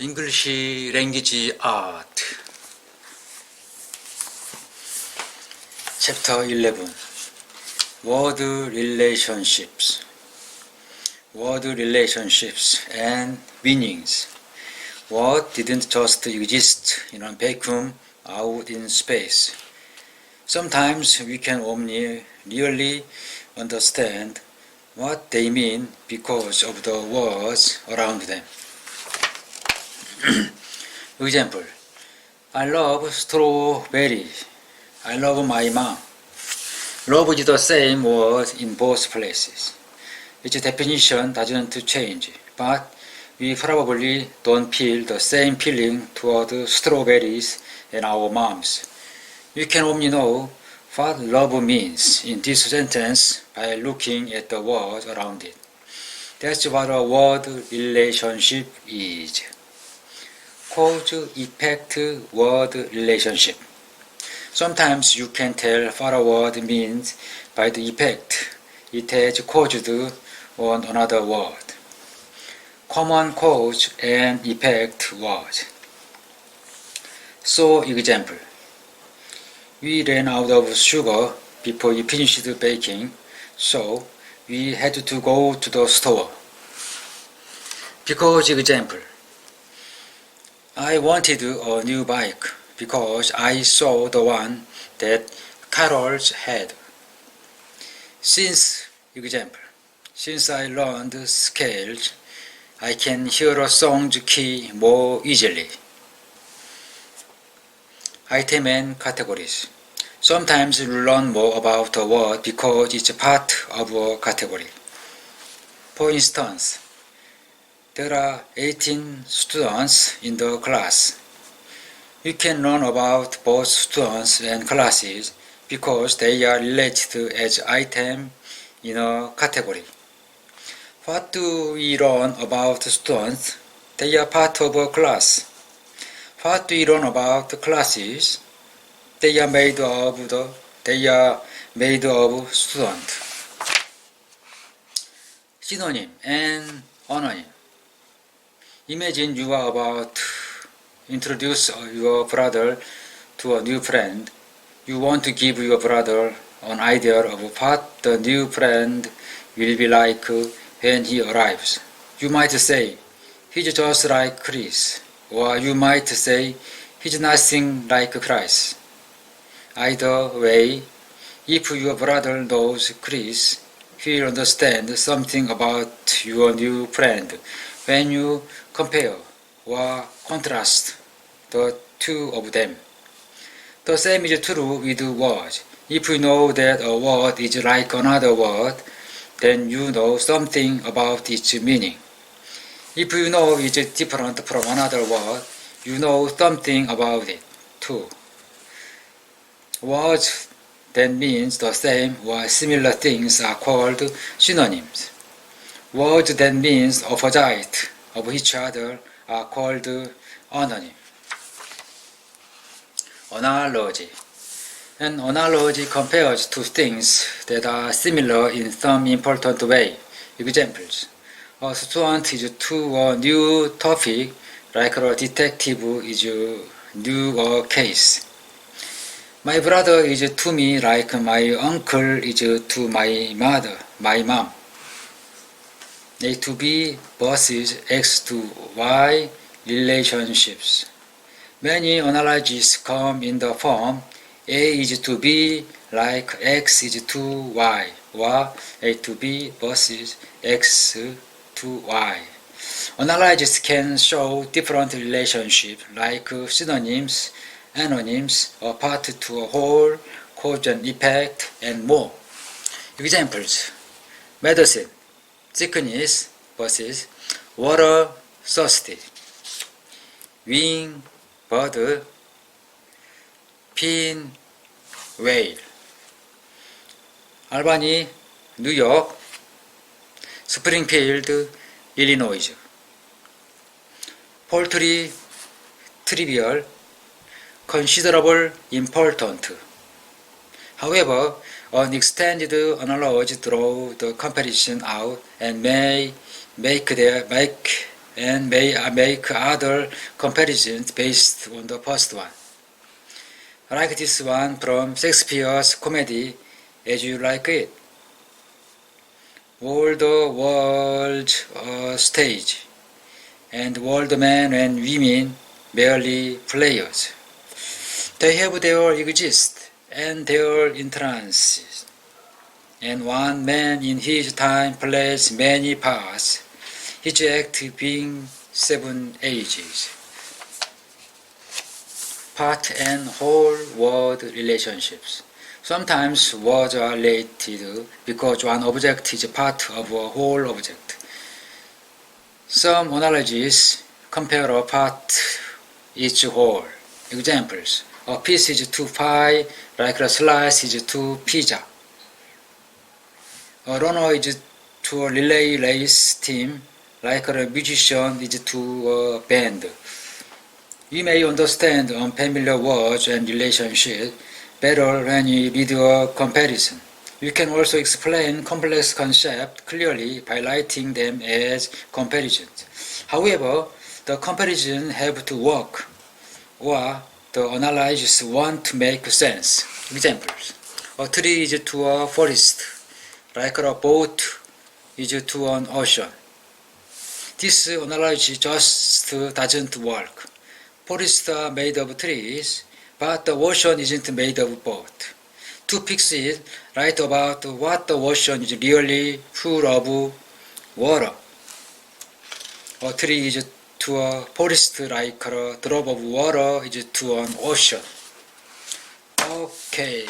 English language art. Chapter 11. Word relationships. Word relationships and meanings. Words didn't just exist in a vacuum out in space. Sometimes we can only really understand what they mean because of the words around them. Example: I love strawberries. I love my mom. Love is the same word in both places. Its definition doesn't change, but we probably don't feel the same feeling toward strawberries and our moms. We can only know what love means in this sentence by looking at the words around it. That's what a word relationship is. Cause-effect word relationship. Sometimes you can tell what a word means by the effect it has caused on another word. Common cause and effect words. So, example: we ran out of sugar before we finished baking, so we had to go to the store. Because example: I wanted a new bike because I saw the one that Carol's had. Since example: since I learned scales, I can hear a song's key more easily. Item and categories. Sometimes you learn more about a word because it's part of a category. For instance, there are 18 students in the class. You can learn about both students and classes because they are related as items in a category. What do we learn about students? They are part of a class. What do we learn about classes? They are made of students. Synonym and anonym. Imagine you are about to introduce your brother to a new friend. You want to give your brother an idea of what the new friend will be like when he arrives. You might say, he's just like Chris. Or you might say, he's nothing like Chris. Either way, if your brother knows Chris, he'll understand something about your new friend when you compare or contrast the two of them. The same is true with words. If you know that a word is like another word, then you know something about its meaning. If you know it's different from another word, you know something about it too. Words that mean the same or similar things are called synonyms. Words that mean opposite of each other are called anonym. Analogy. An analogy compares two things that are similar in some important way. Examples: a student is to a new topic, like a detective is new a case. My brother is to me like my uncle is to my mom. A to B versus X to Y relationships. Many analogies come in the form A is to B like X is to Y, or A to B versus X to Y. Analogies can show different relationships like synonyms, anonyms, a part to a whole, cause and effect, and more. Examples: medicine, sickness versus water, thirsty. Wing, bird, fin, whale. 알바니, 뉴욕, 스프링필드, 일리노이즈. Poultry, trivial, considerable, important. However, an extended analogy draws the comparison out and may make and may make other comparisons based on the first one. Like this one from Shakespeare's comedy, As You Like It. All the world's a stage, and all the men and women merely players. They have their exist and their entrances, and one man in his time plays many parts, his act being 7 ages. Part and whole word relationships. Sometimes words are related because one object is part of a whole object. Some analogies compare a part each whole. Examples: a piece is to pie, like a slice is to pizza. A runner is to a relay race team, like a musician is to a band. We may understand unfamiliar words and relationships better when we read a comparison. We can also explain complex concepts clearly by writing them as comparisons. However, the comparisons have to work, or the analysis want to make sense. Examples: a tree is to a forest, like a boat is to an ocean. This analogy just doesn't work. Forests are made of trees, but the ocean isn't made of both. To fix it, write about what the ocean is really full of: water. A tree is to a forest like a drop of water is to an ocean. Okay.